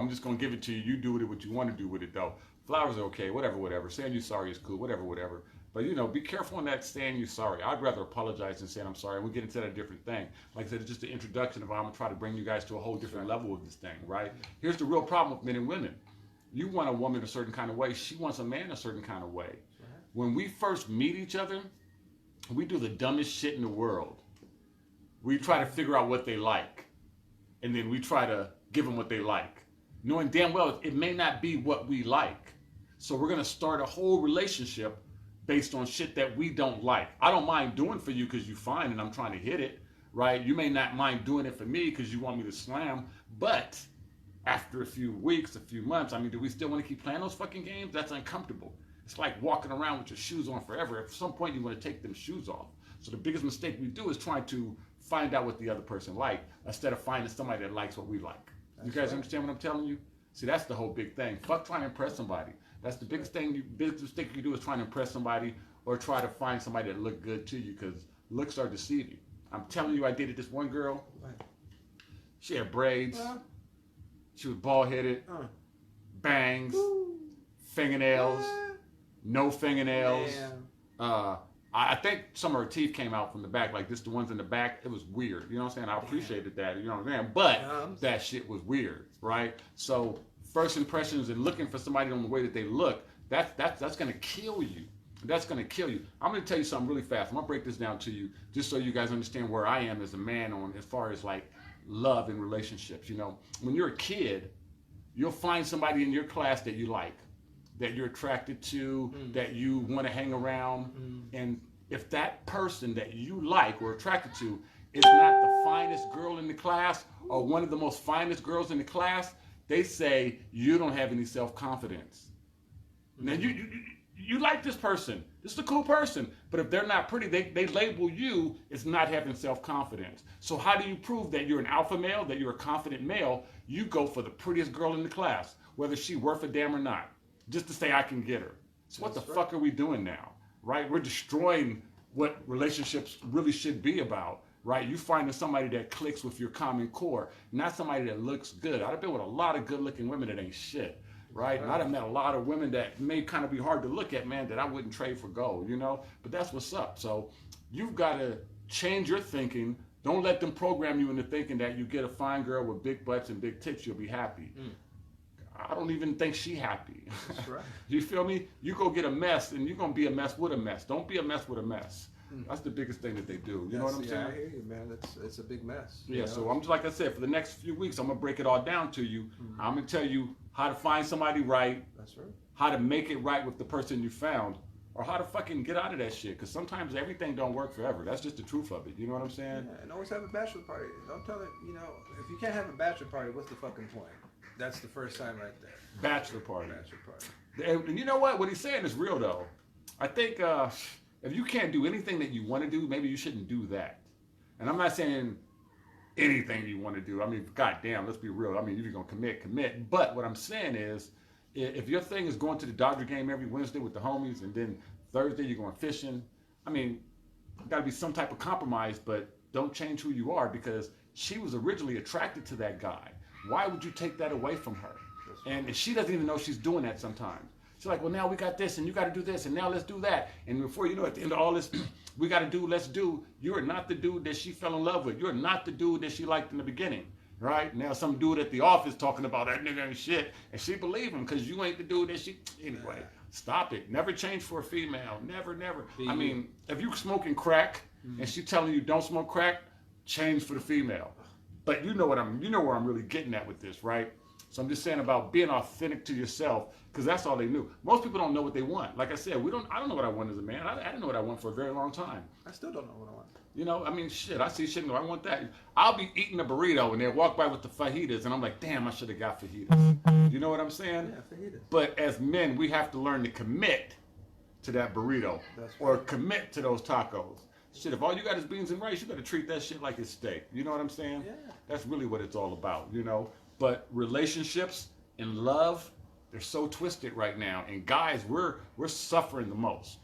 I'm just gonna give it to you. You do with it what you want to do with it, though. Flowers are okay, whatever. Saying you're sorry is cool, whatever. But be careful on that saying you're sorry. I'd rather apologize than saying I'm sorry. And we get into that a different thing. Like I said, it's just the introduction of how I'm gonna try to bring you guys to a whole different level of this thing, right? Here's the real problem with men and women. You want a woman a certain kind of way. She wants a man a certain kind of way. When we first meet each other, we do the dumbest shit in the world. We try to figure out what they like. And then we try to give them what they like, knowing damn well it may not be what we like. So we're going to start a whole relationship based on shit that we don't like. I don't mind doing for you because you're fine and I'm trying to hit it, right? You may not mind doing it for me because you want me to slam, but after a few weeks, a few months, I mean, do we still want to keep playing those fucking games? That's uncomfortable. It's like walking around with your shoes on forever. At some point, you want to take them shoes off. So the biggest mistake we do is trying to find out what the other person likes instead of finding somebody that likes what we like. You guys understand what I'm telling you? See, that's the whole big thing. Fuck trying to impress somebody. That's the biggest mistake you do is trying to impress somebody or try to find somebody that look good to you because looks are deceiving. I'm telling you, I dated this one girl. She had braids. She was bald-headed, bangs, fingernails, no fingernails. I think some of her teeth came out from the back, like this, the ones in the back. It was weird. You know what I'm saying? I appreciated that. You know what I'm saying? But that shit was weird, right? So first impressions and looking for somebody on the way that they look, that's gonna kill you. That's gonna kill you. I'm gonna tell you something really fast. I'm gonna break this down to you just so you guys understand where I am as a man on as far as like love and relationships. When you're a kid, you'll find somebody in your class that you like, that you're attracted to, that you want to hang around. And if that person that you like or attracted to is not the finest girl in the class or one of the most finest girls in the class, they say you don't have any self-confidence. Now you like this person. This is a cool person. But if they're not pretty, they label you as not having self-confidence. So how do you prove that you're an alpha male, that you're a confident male? You go for the prettiest girl in the class, whether she's worth a damn or not, just to say I can get her. So what the fuck are we doing now, right? We're destroying what relationships really should be about, right? You finding somebody that clicks with your common core, not somebody that looks good. I've been with a lot of good-looking women that ain't shit. Right? And I've met a lot of women that may kind of be hard to look at, man, that I wouldn't trade for gold, But that's what's up. So you've got to change your thinking. Don't let them program you into thinking that you get a fine girl with big butts and big tits, you'll be happy. I don't even think she happy. That's right. You feel me? You go get a mess and you're going to be a mess with a mess. Don't be a mess with a mess. That's the biggest thing that they do. You know what I'm saying? I hear you, man. It's a big mess. Yeah, so I'm just like I said, for the next few weeks, I'm going to break it all down to you. I'm going to tell you how to find somebody right. That's right. How to make it right with the person you found. Or how to fucking get out of that shit. Because sometimes everything don't work forever. That's just the truth of it. You know what I'm saying? Yeah, and always have a bachelor party. Don't tell it, if you can't have a bachelor party, what's the fucking point? That's the first time right there. Bachelor party. Bachelor party. And you know what? What he's saying is real, though. I think if you can't do anything that you want to do, maybe you shouldn't do that. And I'm not saying anything you want to do. I mean, goddamn, let's be real. I mean, if you're going to commit. But what I'm saying is, if your thing is going to the Dodger game every Wednesday with the homies, and then Thursday you're going fishing, I mean, got to be some type of compromise, but don't change who you are because she was originally attracted to that guy. Why would you take that away from her? And she doesn't even know she's doing that sometimes. She's like, well, now we got this, and you got to do this, and now let's do that. And before you know, at the end of all this, we got to do, let's do. You are not the dude that she fell in love with. You're not the dude that she liked in the beginning, right? Now some dude at the office talking about that nigga and shit, and she believe him because you ain't the dude that she... Anyway, stop it. Never change for a female. Never. I mean, if you smoking crack, and she telling you don't smoke crack, change for the female. But you know where I'm really getting at with this, right? So I'm just saying about being authentic to yourself, because that's all they knew. Most people don't know what they want. Like I said, I don't know what I want as a man. I didn't know what I want for a very long time. I still don't know what I want. I mean, shit, I see shit and go, I want that. I'll be eating a burrito and they'll walk by with the fajitas and I'm like, damn, I should have got fajitas. You know what I'm saying? Yeah, fajitas. But as men, we have to learn to commit to that burrito or commit to those tacos. Shit, if all you got is beans and rice, you got to treat that shit like it's steak. You know what I'm saying? Yeah. That's really what it's all about, But relationships and love, they're so twisted right now. And guys, we're suffering the most.